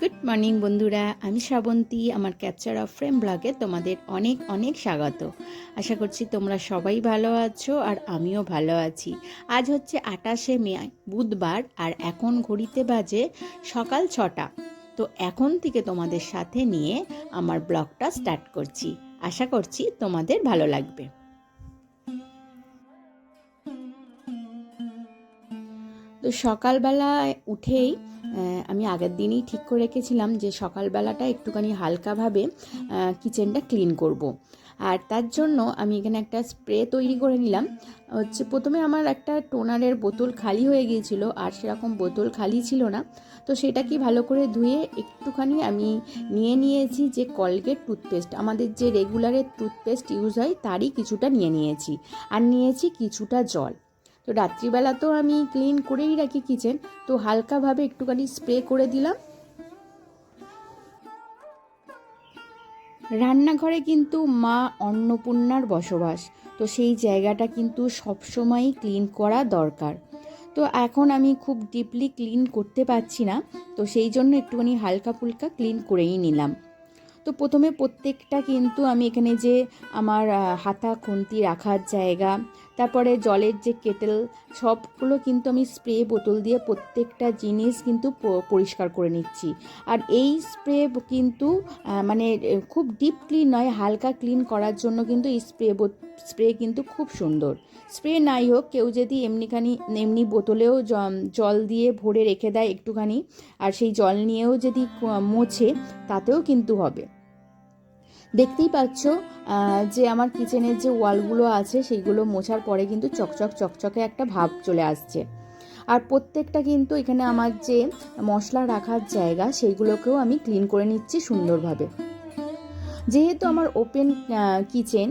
Good morning বন্ধুরা, আমি শ্রাবন্তী। আমার ক্যাপচার অফ ফ্রেম ব্লগে তোমাদের অনেক অনেক স্বাগত। আশা করছি তোমরা সবাই ভালো আছো আর আমিও ভালো আছি। আজ হচ্ছে 28শে মে, বুধবার, আর এখন ঘড়িতে বাজে সকাল 6টা। তো এখন থেকে তোমাদের সাথে নিয়ে আমার ব্লগটা স্টার্ট করছি। আশা করছি তোমাদের ভালো লাগবে। তো সকালবেলায় উঠেই আমি আগের দিনই ঠিক করে রেখেছিলাম যে সকালবেলাটা একটুখানি হালকাভাবে কিচেনটা ক্লিন করব। আর তার জন্য আমি এখানে একটা স্প্রে তৈরি করে নিলাম। প্রথমে আমার একটা টোনারের বোতল খালি হয়ে গিয়েছিল, আর সেরকম বোতল খালি ছিল না। তো সেটাকে ভালো করে ধুয়ে একটুখানি আমি নিয়েছি যে কলগেট টুথপেস্ট, আমাদের যে রেগুলারের টুথপেস্ট ইউজ হয় তারই কিছুটা নিয়েছি, আর নিয়েছি কিছুটা জল। তো রাত্রিবেলা তো আমি ক্লিন করেই রাখি কিচেন, তো হালকাভাবে একটুখানি স্প্রে করে দিলাম। রান্নাঘরে কিন্তু মা অন্নপূর্ণার বসবাস, তো সেই জায়গাটা কিন্তু সবসময়ই ক্লিন করা দরকার। তো এখন আমি খুব ডিপলি ক্লিন করতে পারছি না, তো সেই জন্য একটুখানি হালকা ফুলকা ক্লিন করেই নিলাম। তো প্রথমে প্রত্যেকটা কিন্তু আমি এখানে যে আমার হাতা খুন্তি রাখার জায়গা, তারপরে জলের যে কেটেল, সবগুলো কিন্তু আমি স্প্রে বোতল দিয়ে প্রত্যেকটা জিনিস কিন্তু পরিষ্কার করে নিচ্ছি। আর এই স্প্রে কিন্তু মানে খুব ডিপ ক্লিন নয়, হালকা ক্লিন করার জন্য কিন্তু এই স্প্রে কিন্তু খুব সুন্দর। স্প্রে নাই হোক, কেউ যদি এমনি বোতলেও জল দিয়ে ভরে রেখে দেয় একটুখানি, আর সেই জল নিয়েও যদি মোছে, তাতেও কিন্তু হবে। দেখতেই পাচ্ছ যে আমার কিচেনের যে ওয়ালগুলো আছে সেইগুলো মোছার পরে কিন্তু চকচকে একটা ভাব চলে আসছে। আর প্রত্যেকটা কিন্তু এখানে আমার যে মশলা রাখার জায়গা সেইগুলোকেও আমি ক্লিন করে নিচ্ছি সুন্দরভাবে। যেহেতু আমার ওপেন কিচেন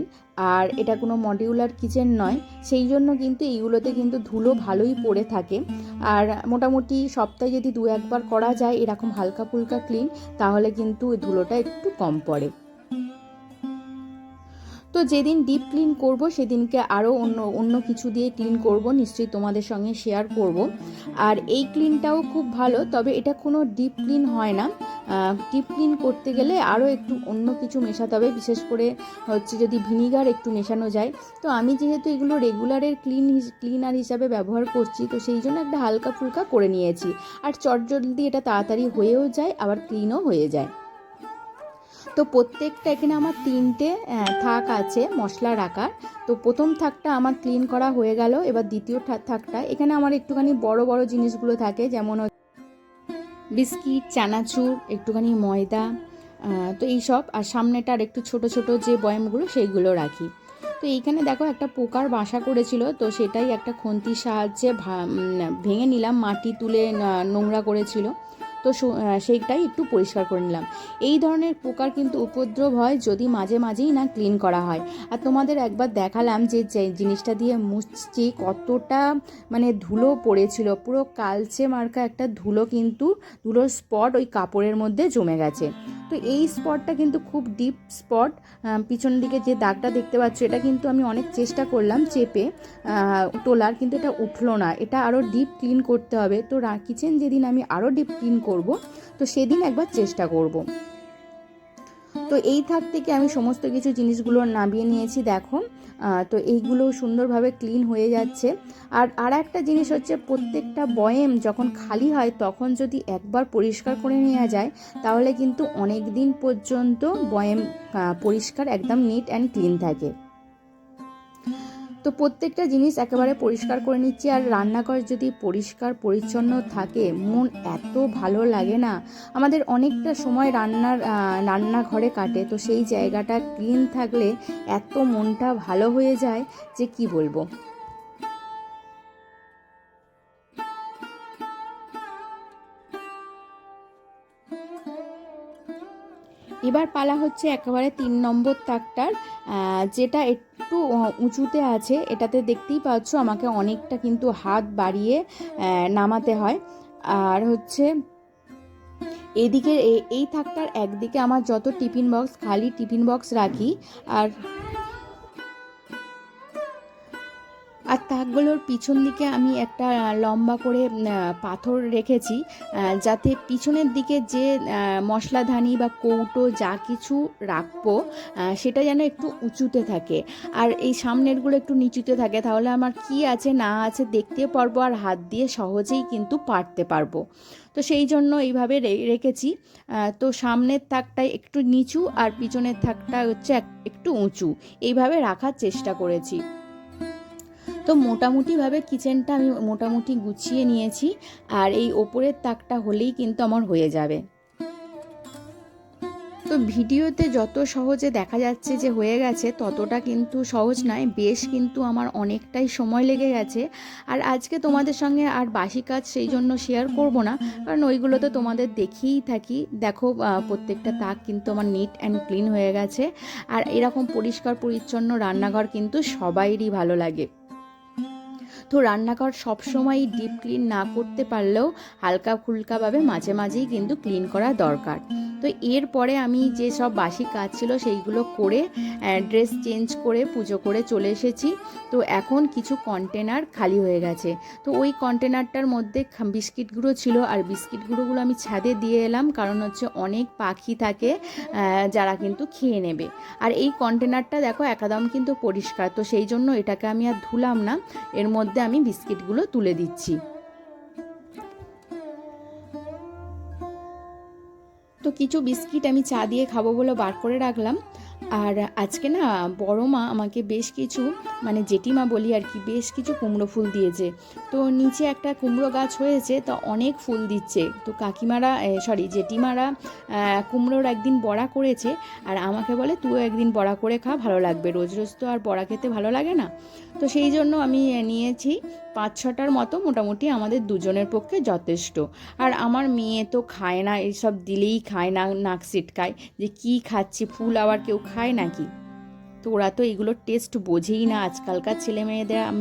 আর এটা কোনো মডিউলার কিচেন নয়, সেই জন্য কিন্তু এইগুলোতে কিন্তু ধুলো ভালোই পড়ে থাকে। আর মোটামুটি সপ্তাহে যদি 2-1 বার করা যায় এরকম হালকা ফুলকা ক্লিন, তাহলে কিন্তু ধুলোটা একটু কম পড়ে। তো যেদিন ডিপ ক্লিন করব সেদিনকে আরও অন্য কিছু দিয়ে ক্লিন করব, নিশ্চয়ই তোমাদের সঙ্গে শেয়ার করব। আর এই ক্লিনটাও খুব ভালো, তবে এটা কোনো ডিপ ক্লিন হয় না। ডিপ ক্লিন করতে গেলে আরও একটু অন্য কিছু মেশাতে হবে, বিশেষ করে যদি ভিনিগার একটু মেশানো যায়। তো আমি যেহেতু এগুলো রেগুলারের ক্লিনার হিসাবে ব্যবহার করছি, তো সেই জন্য একটা হালকা ফুলকা করে নিয়েছি। আর চটজলদি এটা তাড়াতাড়ি হয়েও যায়, আবার ক্লিনও হয়ে যায়। তো প্রত্যেকটা এখানে আমার 3টে থাক আছে মশলা রাখার। তো প্রথম থাকটা আমার ক্লিন করা হয়ে গেল। এবার দ্বিতীয় থাকটা, এখানে আমার একটুখানি বড় বড় জিনিসগুলো থাকে, যেমন বিস্কিট, চানাচুর, একটুখানি ময়দা, তো এইসব। আর সামনেটার একটু ছোট ছোট যে বয়ামগুলো সেইগুলো রাখি। তো এইখানে দেখো একটা পোকার বাসা করেছিল, তো সেটাই একটা খুন্তির সাহায্যে ভেঙে নিলাম, মাটি তুলে নোংরা করেছিল, তো সেইটাই একটু পরিষ্কার করে নিলাম। এই ধরনের পোকার কিন্তু উপদ্রব হয় যদি মাঝে মাঝেই না ক্লিন করা হয়। আর তোমাদের একবার দেখালাম যে জিনিসটা দিয়ে মুছছি কতটা মানে ধুলো পড়েছিল, পুরো কালচে মার্কা একটা ধুলোর স্পট ওই কাপড়ের মধ্যে জমে গেছে। তো এই স্পটটা কিন্তু খুব ডিপ স্পট। পিছন দিকে যে দাগটা দেখতে পাচ্ছ, এটা কিন্তু আমি অনেক চেষ্টা করলাম চেপে তোলার, কিন্তু এটা উঠলো না। এটা আরও ডিপ ক্লিন করতে হবে। তো কিচেন যেদিন আমি আরও ডিপ ক্লিন করব, তো সেদিন একবার চেষ্টা করব। তো এই থাক থেকে আমি সমস্ত কিছু জিনিসগুলো নামিয়ে নিয়েছি, দেখো। তো এইগুলো সুন্দরভাবে ক্লিন হয়ে যাচ্ছে। আর একটা জিনিস হচ্ছে, প্রত্যেকটা বয়েম যখন খালি হয় তখন যদি একবার পরিষ্কার করে নেওয়া যায়, তাহলে কিন্তু অনেক দিন পর্যন্ত বয়েম পরিষ্কার একদম নিট অ্যান্ড ক্লিন থাকে। তো প্রত্যেকটা জিনিস একেবারে পরিষ্কার করে নিচ্ছি। আর রান্নাঘর যদি পরিষ্কার পরিচ্ছন্ন থাকে, মন এত ভালো লাগে না। আমাদের অনেকটা সময় রান্নাঘরে কাটে, তো সেই জায়গাটা ক্লিন থাকলে এত মনটা ভালো হয়ে যায় যে কি বলবো। এবার পালা হচ্ছে একেবারে 3 নম্বর তাকটার, যেটা একটু উঁচুতে আছে। এটাতে দেখতেই পাচ্ছ আমাকে অনেকটা কিন্তু হাত বাড়িয়ে নামাতে হয়। আর এদিকে এই থাকটার একদিকে আমার যত খালি টিফিন বক্স রাখি, আর আর তাকগুলোর পিছন দিকে আমি একটা লম্বা করে পাথর রেখেছি, যাতে পিছনের দিকে যে মশলাদানি বা কৌটো যা কিছু রাখবো সেটা যেন একটু উঁচুতে থাকে, আর এই সামনেরগুলো একটু নিচুতে থাকে, তাহলে আমার কি আছে না আছে দেখতে পারবো আর হাত দিয়ে সহজেই কিন্তু পারতে পারবো। তো সেই জন্য এইভাবে রেখেছি। তো সামনের থাকটাই একটু নিচু আর পিছনের থাকটা হচ্ছে একটু উঁচু, এইভাবে রাখার চেষ্টা করেছি। তো মোটামুটিভাবে কিচেনটা আমি মোটামুটি গুছিয়ে নিয়েছি, আর এই ওপরের তাকটা হলেই কিন্তু আমার হয়ে যাবে। তো ভিডিওতে যত সহজে দেখা যাচ্ছে যে হয়ে গেছে, ততটা কিন্তু সহজ নয়, বেশ কিন্তু আমার অনেকটাই সময় লেগে গেছে। আর আজকে তোমাদের সঙ্গে আর বাসি কাজ সেই জন্য শেয়ার করব না, কারণ ওইগুলো তো তোমাদের দেখিয়েই থাকি। দেখো প্রত্যেকটা তাক কিন্তু আমার নিট অ্যান্ড ক্লিন হয়ে গেছে, আর এরকম পরিষ্কার পরিচ্ছন্ন রান্নাঘর কিন্তু সবাইরই ভালো লাগে। তো রান্নাঘর সবসময়ই ডিপ ক্লিন না করতে পারলেও হালকা ফুলকাভাবে মাঝে মাঝেই কিন্তু ক্লিন করা দরকার। তো এরপরে আমি যে সব বাসি কাজ ছিল সেইগুলো করে ড্রেস চেঞ্জ করে পুজো করে চলে এসেছি। তো এখন কিছু কন্টেনার খালি হয়ে গেছে, তো ওই কন্টেনারটার মধ্যে বিস্কিট গুঁড়ো ছিল, আর বিস্কিট গুঁড়োগুলো আমি ছাদে দিয়ে এলাম, কারণ হচ্ছে অনেক পাখি থাকে যারা কিন্তু খেয়ে নেবে। আর এই কন্টেনারটা দেখো একদম কিন্তু পরিষ্কার, তো সেই জন্য এটাকে আমি আর ধুলাম না, এর মধ্যে আমি বিস্কিটগুলো তুলে দিচ্ছি। তো কিছু বিস্কিট আমি চা দিয়ে খাবো বলে বার করে রাখলাম। আর আজকে না বড় মা আমাকে বেশ কিছু, মানে জেঠিমা বলি আর কি, বেশ কিছু কুমড়ো ফুল দিয়েছে। তো নিচে একটা কুমড়ো গাছ হয়েছে, তো অনেক ফুল দিচ্ছে। তো কাকিমারা জেঠিমারা কুমড়োর একদিন বড়া করেছে, আর আমাকে বলে তুইও একদিন বড়া করে খা, ভালো লাগবে, রোজ রোজ তো আর বড়া খেতে ভালো লাগে না। তো সেই জন্য আমি নিয়েছি 5-6টার মতো, মোটামুটি আমাদের দুজনের পক্ষে যথেষ্ট। আর আমার মেয়ে তো খায় না, এইসব দিলেই খায় না, নাক সিটকায় যে কি খাচ্ছি, ফুল আবার কেউ খায় নাকি। তো ওরা তো এগুলোর টেস্ট বোঝেই না, আজকালকার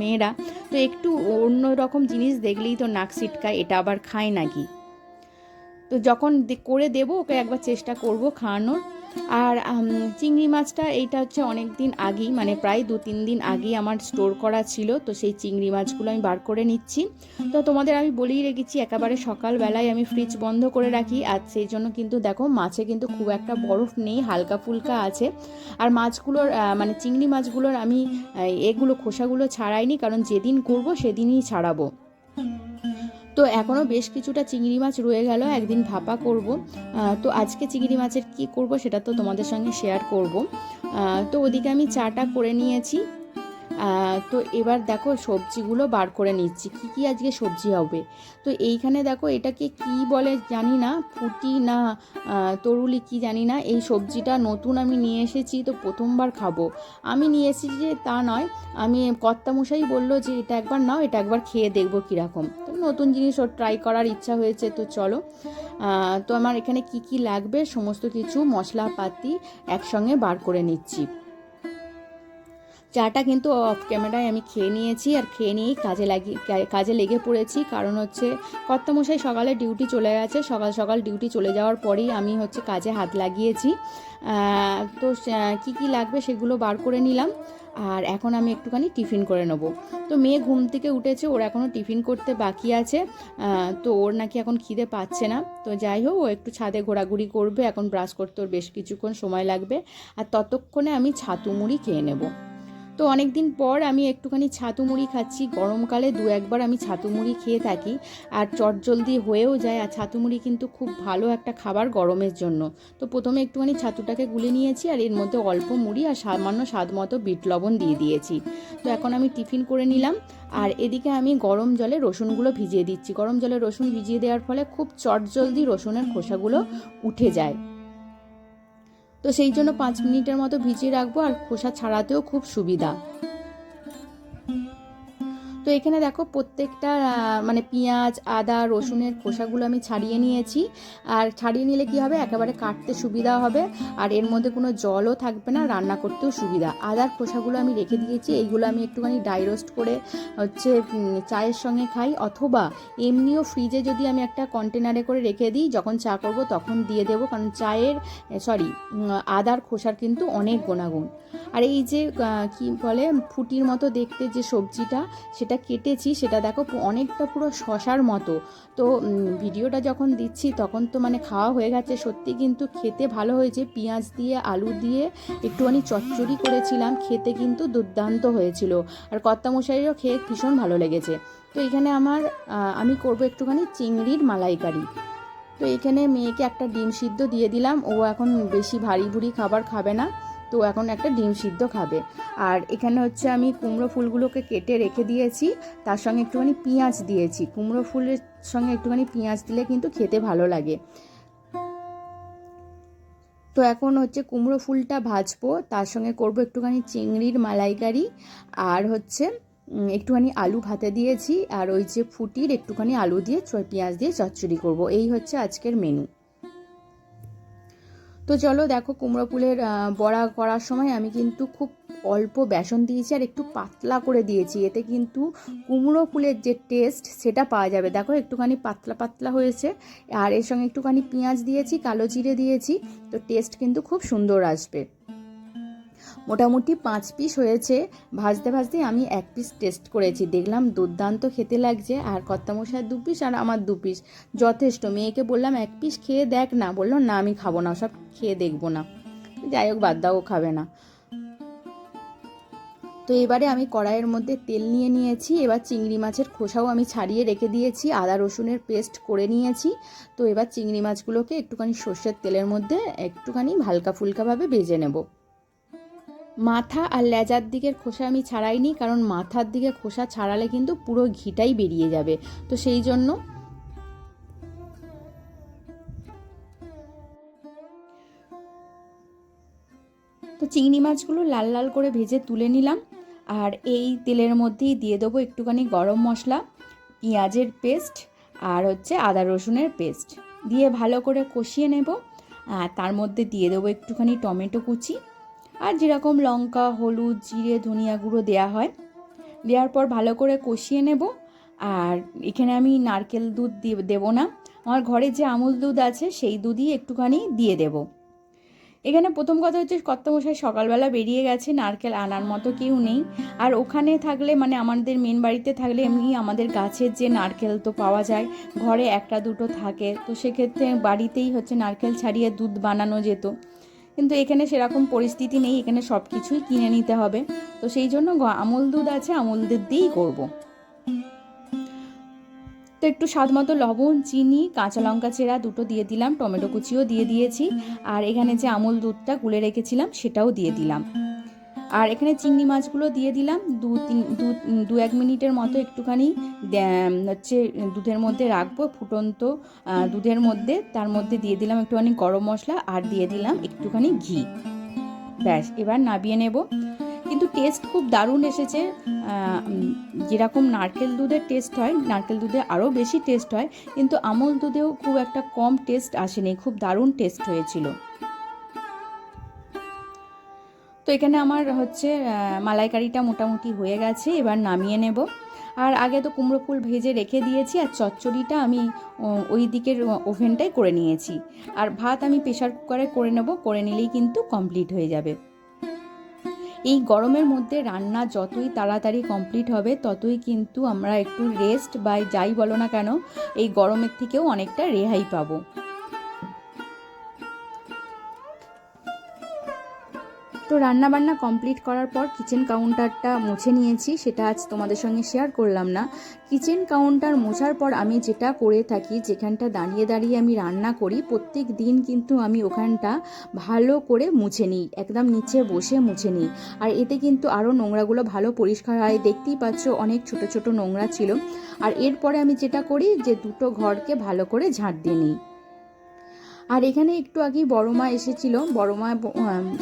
মেয়েরা তো একটু অন্য রকম জিনিস দেখলেই তো নাক সিটকায়, এটা আবার খায় নাকি। তো যখন করে দেবো ওকে একবার চেষ্টা করব খাওয়ানোর। আর চিংড়ি মাছটা এইটা হচ্ছে অনেক দিন আগেই, মানে প্রায় 2-3 দিন আগেই আমার স্টোর করা ছিল, তো সেই চিংড়ি মাছগুলো আমি বার করে নিচ্ছি। তো তোমাদের আমি বলেই রেখেছি একেবারে সকালবেলায় আমি ফ্রিজ বন্ধ করে রাখি, আর সেই জন্য কিন্তু দেখো মাছে কিন্তু খুব একটা বরফ নেই, হালকা ফুলকা আছে। আর মাছগুলোর মানে চিংড়ি মাছগুলোর আমি এগুলো খোসাগুলো ছাড়াইনি, কারণ যেদিন করব সেদিনই ছাড়াবো। তো এখনও বেশ কিছুটা চিংড়ি মাছ রয়ে গেল, একদিন ভাপা করব। তো আজকে চিংড়ি মাছের কি করব সেটা তো তোমাদের সঙ্গে শেয়ার করব। তো ওদিকে আমি চাটা করে নিয়েছি। তো এবার দেখো সবজিগুলো বার করে নিচ্ছি, কি কি আজকে সবজি হবে। তো এইখানে দেখো এটাকে কি বলে জানি না, ফুটি না তরুলি কি জানি না, এই সবজিটা নতুন আমি নিয়ে এসেছি, তো প্রথমবার খাবো। আমি নিয়ে এসেছি যে তা নয়, আমি কর্তামশাই বললো যে এটা একবার নাও, এটা একবার খেয়ে দেখবো কীরকম। তো নতুন জিনিস ওর ট্রাই করার ইচ্ছা হয়েছে, তো চলো। তো আমার এখানে কি কি লাগবে সমস্ত কিছু মশলাপাতি একসঙ্গে বার করে নিচ্ছি। চাটা কিন্তু অফ ক্যামেরায় আমি খেয়ে নিয়েছি, আর খেয়ে নিয়েই কাজে লেগে পড়েছি, কারণ হচ্ছে কর্তামশাই সকালে ডিউটি চলে গেছে, সকাল সকাল ডিউটি চলে যাওয়ার পরেই আমি হচ্ছে কাজে হাত লাগিয়েছি। তো কি কি লাগবে সেগুলো বার করে নিলাম, আর এখন আমি একটুখানি টিফিন করে নেব। তো মেয়ে ঘুম থেকে উঠেছে, ওর এখনও টিফিন করতে বাকি আছে, তো ওর নাকি এখন খিদে পাচ্ছে না। তো যাই হোক, ও একটু ছাদে ঘোরাঘুরি করবে, এখন ব্রাশ করতে ওর বেশ কিছুক্ষণ সময় লাগবে, আর ততক্ষণে আমি ছাতু মুড়ি খেয়ে নেব। তো অনেক দিন পর আমি একটুখানি ছাতু মুড়ি খাচ্ছি, গরমকালে 2-1বার আমি ছাতু মুড়ি খেয়ে থাকি, আর চটজলদি হয়েও যায়, আর ছাতু মুড়ি কিন্তু খুব ভালো একটা খাবার গরমের জন্য। তো প্রথমে একটুখানি ছাতুটাকে গুলে নিয়েছি, আর এর মধ্যে অল্প মুড়ি আর সামান্য স্বাদ মতো বিট লবণ দিয়ে দিয়েছি। তো এখন আমি টিফিন করে নিলাম, আর এদিকে আমি গরম জলে রসুনগুলো ভিজিয়ে দিচ্ছি। গরম জলে রসুন ভিজিয়ে দেওয়ার ফলে খুব চটজলদি রসুনের খোসাগুলো উঠে যায়। তো সেই জন্য 5 মিনিটের মতো ভিজিয়ে রাখবো, আর খোসা ছাড়াতেও খুব সুবিধা। তো এখানে দেখো প্রত্যেকটা মানে পেঁয়াজ, আদা, রসুনের খোসাগুলো আমি ছাড়িয়ে নিয়েছি। আর ছাড়িয়ে নিলে কি হবে, একেবারে কাটতে সুবিধা হবে, আর এর মধ্যে কোনো জলও থাকবে না, রান্না করতেও সুবিধা। আদার খোসাগুলো আমি রেখে দিয়েছি, এইগুলো আমি একটুখানি ড্রাই রোস্ট করে হচ্ছে চায়ের সঙ্গে খাই, অথবা এমনিও ফ্রিজে যদি আমি একটা কন্টেনারে করে রেখে দিই, যখন চা করব তখন দিয়ে দেবো, কারণ আদার খোসার কিন্তু অনেক গুণাগুণ। আর এই যে কি বলে ফুটির মতো দেখতে যে সবজিটা, সেটা কেটেছি, সেটা দেখো অনেকটা পুরো শশার মতো। তো ভিডিওটা যখন দিচ্ছি তখন তো মানে খাওয়া হয়ে গেছে, সত্যি কিন্তু খেতে ভালো হয়েছে। পেঁয়াজ দিয়ে আলু দিয়ে একটুখানি চচ্চড়ি করেছিলাম, খেতে কিন্তু দুর্দান্ত হয়েছিল, আর কর্তামশাইরও খেয়ে ভীষণ ভালো লেগেছে। তো এখানে আমি করব একটুখানি চিংড়ির মালাইকারি। তো এখানে মেয়েকে একটা ডিম সিদ্ধ দিয়ে দিলাম, ও এখন বেশি ভারী ভুরি খাবার খাবে না, তো এখন একটা ডিম সিদ্ধ খাবে। আর এখানে হচ্ছে আমি কুমড়ো ফুলগুলোকে কেটে রেখে দিয়েছি, তার সঙ্গে একটুখানি পেঁয়াজ দিয়েছি। কুমড়ো ফুলের সঙ্গে একটুখানি পেঁয়াজ দিলে কিন্তু খেতে ভালো লাগে। তো এখন হচ্ছে কুমড়ো ফুলটা ভাজবো, তার সঙ্গে করব একটুখানি চিংড়ির মালাইকারি, আর হচ্ছে একটুখানি আলু ভাতে দিয়েছি, আর ওই যে ফুটির একটুখানি আলু দিয়ে পেঁয়াজ দিয়ে চচ্চড়ি করব। এই হচ্ছে আজকের মেনু। তো চলো দেখো, কুমড়ো ফুলের বড়া করার সময় আমি কিন্তু খুব অল্প বেসন দিয়েছি আর একটু পাতলা করে দিয়েছি, এতে কিন্তু কুমড়ো ফুলের যে টেস্ট সেটা পাওয়া যাবে। দেখো একটুখানি পাতলা পাতলা হয়েছে, আর এর সঙ্গে একটুখানি পেঁয়াজ দিয়েছি, কালো জিরে দিয়েছি, তো টেস্ট কিন্তু খুব সুন্দর আসবে। মোটামুটি 5 পিস হয়েছে, ভাজতে ভাজতে আমি 1 পিস টেস্ট করেছি, দেখলাম দুর্দান্ত খেতে লাগছে। আর কর্তামশাই 2 পিস আর আমার 2 পিস যথেষ্ট। মেয়েকে বললাম 1 পিস খেয়ে দেখ না, বললো না আমি খাবো না, সব খেয়ে দেখবো না। যাই হোক, বাদ দাও, খাবে না। তো এবারে আমি কড়াইয়ের মধ্যে তেল নিয়ে নিয়েছি, এবার চিংড়ি মাছের খোসাও আমি ছাড়িয়ে রেখে দিয়েছি, আদা রসুনের পেস্ট করে নিয়েছি। তো এবার চিংড়ি মাছগুলোকে একটুখানি সর্ষের তেলের মধ্যে একটুখানি হালকা ফুলকাভাবে ভেজে নেব। মাথা আর লেজার দিকের খোসা আমি ছাড়াইনি, কারণ মাথার দিকে খোসা ছাড়ালে কিন্তু পুরো ঘিটাই বেরিয়ে যাবে, তো সেই জন্য। তো চিংড়ি মাছগুলো লাল লাল করে ভেজে তুলে নিলাম, আর এই তেলের মধ্যেই দিয়ে দেবো একটুখানি গরম মশলা, পেঁয়াজের পেস্ট, আর হচ্ছে আদা রসুনের পেস্ট দিয়ে ভালো করে কষিয়ে নেব। আর তার মধ্যে দিয়ে দেবো একটুখানি টমেটো কুচি, আর যেরকম লঙ্কা, হলুদ, জিরে, ধনিয়া গুঁড়ো দেওয়া হয়, দেওয়ার পর ভালো করে কষিয়ে নেব। আর এখানে আমি নারকেল দুধ দেবো না, আমার ঘরে যে আমুল দুধ আছে সেই দুধই একটুখানি দিয়ে দেব। এখানে প্রথম কথা হচ্ছে কর্তামশাই সকালবেলা বেরিয়ে গেছে, নারকেল আনার মতো কেউ নেই। আর ওখানে থাকলে মানে আমাদের মেন বাড়িতে থাকলে এমনি আমাদের গাছের যে নারকেল তো পাওয়া যায়, ঘরে একটা দুটো থাকে, তো সেক্ষেত্রে বাড়িতেই হচ্ছে নারকেল ছাড়িয়ে দুধ বানানো যেত। কিন্তু এখানে সেরকম পরিস্থিতি নেই, এখানে সব কিছুই কিনে নিতে হবে, তো সেই জন্য আমুল দুধ আছে, আমুল দুধ দিয়েই করবো। তো একটু স্বাদ মতো লবণ, চিনি, কাঁচা লঙ্কা চেরা দুটো দিয়ে দিলাম, টমেটো কুচিও দিয়ে দিয়েছি, আর এখানে যে আমুল দুধটা গুলে রেখেছিলাম সেটাও দিয়ে দিলাম। আর এখানে চিংড়ি মাছগুলো দিয়ে দিলাম, 2-1 মিনিটের মতো একটুখানি হচ্ছে দুধের মধ্যে রাখবো, ফুটন্ত দুধের মধ্যে। তার মধ্যে দিয়ে দিলাম একটুখানি গরম মশলা, আর দিয়ে দিলাম একটুখানি ঘি। ব্যাস, এবার নামিয়ে নেব। কিন্তু টেস্ট খুব দারুণ এসেছে, যেরকম নারকেল দুধের টেস্ট হয়, নারকেল দুধে আরও বেশি টেস্ট হয়, কিন্তু আমুল দুধেও খুব একটা কম টেস্ট আসেনি, খুব দারুণ টেস্ট হয়েছিল। তো এখানে আমার হচ্ছে মালাইকারিটা মোটামুটি হয়ে গেছে, এবার নামিয়ে নেব। আর আগে তো কুমড়ো ফুল ভেজে রেখে দিয়েছি, আর চচ্চড়িটা আমি ওই দিকের ওভেনটাই করে নিয়েছি, আর ভাত আমি প্রেশার কুকারে করে নেব, করে নিলেই কিন্তু কমপ্লিট হয়ে যাবে। এই গরমের মধ্যে রান্না যতই তাড়াতাড়ি কমপ্লিট হবে, ততই কিন্তু আমরা একটু রেস্ট বা যাই বলো না কেন, এই গরমের থেকেও অনেকটা রেহাই পাবো। তো রান্নাবান্না কমপ্লিট করার পর কিচেন কাউন্টারটা মুছে নিয়েছি, সেটা আজ তোমাদের সঙ্গে শেয়ার করলাম না। কিচেন কাউন্টার মোছার পর আমি যেটা করে থাকি, যেখানটা দাঁড়িয়ে দাঁড়িয়ে আমি রান্না করি, প্রত্যেক দিন কিন্তু আমি ওখানটা ভালো করে মুছে নিই, একদম নিচে বসে মুছে নিই, আর এতে কিন্তু আরও নোংরাগুলো ভালো পরিষ্কার হয়। দেখতেই পাচ্ছ অনেক ছোট ছোট নোংরা ছিল। আর এরপরে আমি যেটা করি, যে দুটো ঘরকে ভালো করে ঝাঁট দিয়ে নিই। আর এখানে একটু আগেই বড় মা এসেছিল, বড় মা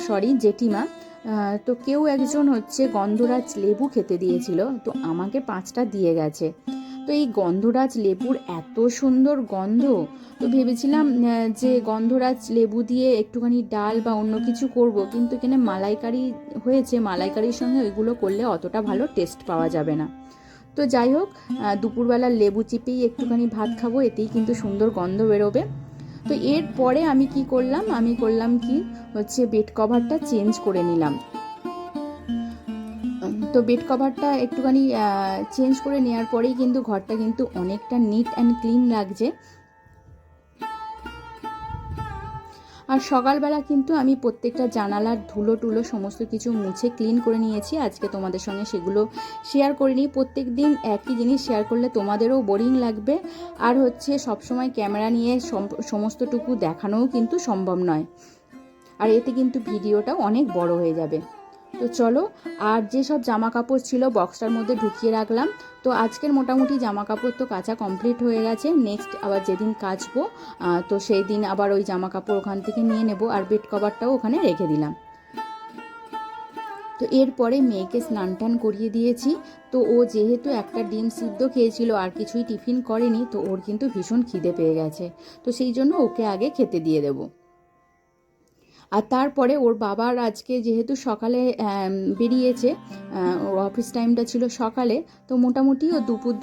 সরি জেঠিমা, তো কেউ একজন হচ্ছে গন্ধরাজ লেবু খেতে দিয়েছিল, তো আমাকে 5টা দিয়ে গেছে। তো এই গন্ধরাজ লেবুর এত সুন্দর গন্ধ, তো ভেবেছিলাম যে গন্ধরাজ লেবু দিয়ে একটুখানি ডাল বা অন্য কিছু করব, কিন্তু এখানে মালাইকারি হয়েছে, মালাইকারির সঙ্গে ওইগুলো করলে অতটা ভালো টেস্ট পাওয়া যাবে না। তো যাই হোক, দুপুরবেলা লেবু চিপেই একটুখানি ভাত খাবো, এতেই কিন্তু সুন্দর গন্ধ বেরোবে। তো এরপরে আমি কি করলাম, কি হচ্ছে বেড কভারটা চেঞ্জ করে নিলাম। তো বেড কভারটা একটুখানি চেঞ্জ করে নেওয়ার পরেই কিন্তু ঘরটা কিন্তু অনেকটা নিট অ্যান্ড ক্লিন লাগছে। আর সকালবেলা কিন্তু আমি প্রত্যেকটা জানালার ধুলো টুলো সমস্ত কিছু মুছে ক্লিন করে নিয়েছি। আজকে তোমাদের সঙ্গে সেগুলো শেয়ার করে নিই। প্রত্যেক দিন একই জিনিস শেয়ার করলে তোমাদেরও বোরিং লাগবে, আর হচ্ছে সবসময় ক্যামেরা নিয়ে সমস্তটুকু দেখানোও কিন্তু সম্ভব নয়, আর এতে কিন্তু ভিডিওটাও অনেক বড় হয়ে যাবে। তো চলো, আর যেসব জামা কাপড় ছিল বক্সটার মধ্যে ঢুকিয়ে রাখলাম। তো আজকের মোটামুটি জামা কাপড় তো কাচা কমপ্লিট হয়ে গেছে। নেক্সট আবার যেদিন কাচবো তো সেই দিন আবার ওই জামা কাপড় ওখান থেকে নিয়ে নেব, আর বেড কভারটাও ওখানে রেখে দিলাম। তো এরপরে মেয়েকে স্নান টান করিয়ে দিয়েছি। তো ও যেহেতু একটা ডিম সিদ্ধ খেয়েছিল আর কিছুই টিফিন করেনি, তো ওর কিন্তু ভীষণ খিদে পেয়ে গেছে, তো সেই জন্য ওকে আগে খেতে দিয়ে দেবো। আর তারপরে ওর বাবার আজকে যেহেতু সকালে বেরিয়েছে, ওর অফিস টাইমটা ছিল সকালে, তো মোটামুটি ও দুপুর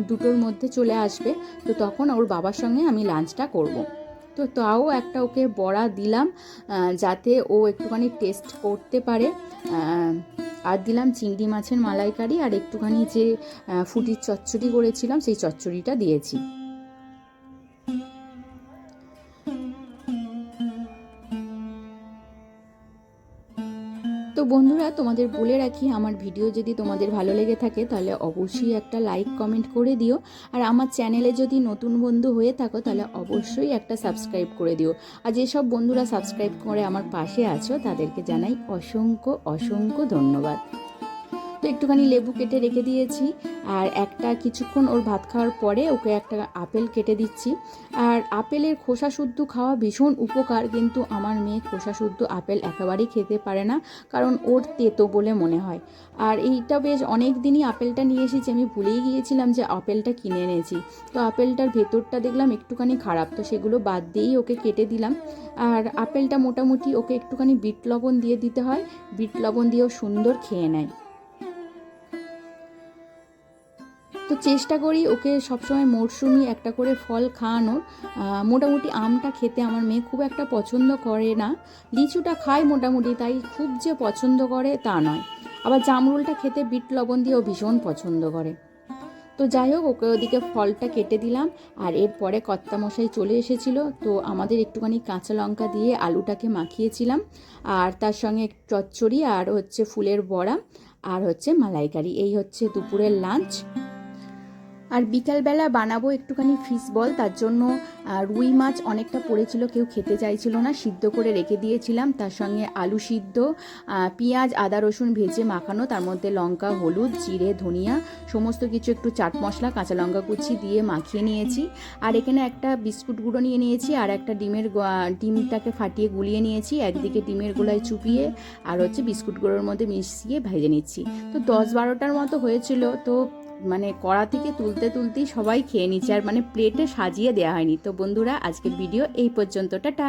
দুটোর মধ্যে চলে আসবে। তো তখন ওর বাবার সঙ্গে আমি লাঞ্চটা করব। তো তাও একটা ওকে বড়া দিলাম, যাতে ও একটুখানি টেস্ট করতে পারে। আর দিলাম চিংড়ি মাছের মালাইকারি, আর একটুখানি যে ফুটির চচ্চড়ি করেছিলাম সেই চচ্চড়িটা দিয়েছি। তো বন্ধুরা, তোমাদের বলে রাখি, আমার ভিডিও যদি তোমাদের ভালো লেগে থাকে তাহলে অবশ্যই একটা লাইক কমেন্ট করে দিও, আর আমার চ্যানেলে যদি নতুন বন্ধু হয়ে থাকো তাহলে অবশ্যই একটা সাবস্ক্রাইব করে দিও। আর যেসব বন্ধুরা সাবস্ক্রাইব করে আমার পাশে আছো তাদেরকে জানাই অসংখ্য অসংখ্য ধন্যবাদ। তো একটুখানি লেবু কেটে রেখে দিয়েছি, আর একটা কিছুক্ষণ ওর ভাত খাওয়ার পরে ওকে একটা আপেল কেটে দিচ্ছি। আর আপেলের খোসা শুদ্ধ খাওয়া ভীষণ উপকার, কিন্তু আমার মেয়ে খোসা শুদ্ধ আপেল একেবারেই খেতে পারে না, কারণ ওর তেতো বলে মনে হয়। আর এইটা বেশ অনেক দিনই আপেলটা নিয়ে এসেছি, আমি ভুলেই গিয়েছিলাম যে আপেলটা কিনে এনেছি। তো আপেলটার ভেতরটা দেখলাম একটুখানি খারাপ, তো সেগুলো বাদ দিয়েই ওকে কেটে দিলাম। আর আপেলটা মোটামুটি ওকে একটুখানি বিট লবণ দিয়ে দিতে হয়, বিট লবণ দিয়েও সুন্দর খেয়ে নেয়। তো চেষ্টা করি ওকে সবসময় মরশুমি একটা করে ফল খাওয়ানোর। মোটামুটি আমটা খেতে আমার মেয়ে খুব একটা পছন্দ করে না, লিচুটা খায় মোটামুটি, তাই খুব যে পছন্দ করে তা নয়। আবার জামরুলটা খেতে বিট লবণ দিয়েও ভীষণ পছন্দ করে। তো যাই হোক, ওকে ওদিকে ফলটা কেটে দিলাম। আর এরপরে কর্তামশাই চলে এসেছিলো, তো আমাদের একটুখানি কাঁচা লঙ্কা দিয়ে আলুটাকে মাখিয়েছিলাম, আর তার সঙ্গে চচ্চড়ি, আর হচ্ছে ফুলের বড়া, আর হচ্ছে মালাইকারি। এই হচ্ছে দুপুরের লাঞ্চ। আর বিকালবেলা বানাবো একটুখানি ফিশ বল, তার জন্য রুই মাছ অনেকটা পড়েছিল, কেউ খেতে চাইছিল না, সিদ্ধ করে রেখে দিয়েছিলাম। তার সঙ্গে আলু সিদ্ধ, পেঁয়াজ আদা রসুন ভেজে মাখানো, তার মধ্যে লঙ্কা হলুদ জিরে ধনিয়া সমস্ত কিছু, একটু চাট মশলা কাঁচা লঙ্কা কুচি দিয়ে মাখিয়ে নিয়েছি। আর এখানে একটা বিস্কুট গুঁড়ো নিয়ে নিয়েছি, আর একটা ডিমটাকে ফাটিয়ে গুলিয়ে নিয়েছি, একদিকে ডিমের গোলায় চুপিয়ে আর হচ্ছে বিস্কুট গুঁড়োর মধ্যে মিশিয়ে ভেজে নিচ্ছি। তো 10-12টার মতো হয়েছিল, তো মানে কড়া থেকে তুলতেই সবাই খেয়ে নিচ্ছে, আর মানে প্লেটে সাজিয়ে দেওয়া হয়নি। তো বন্ধুরা, আজকের ভিডিও এই পর্যন্ত, টাটা।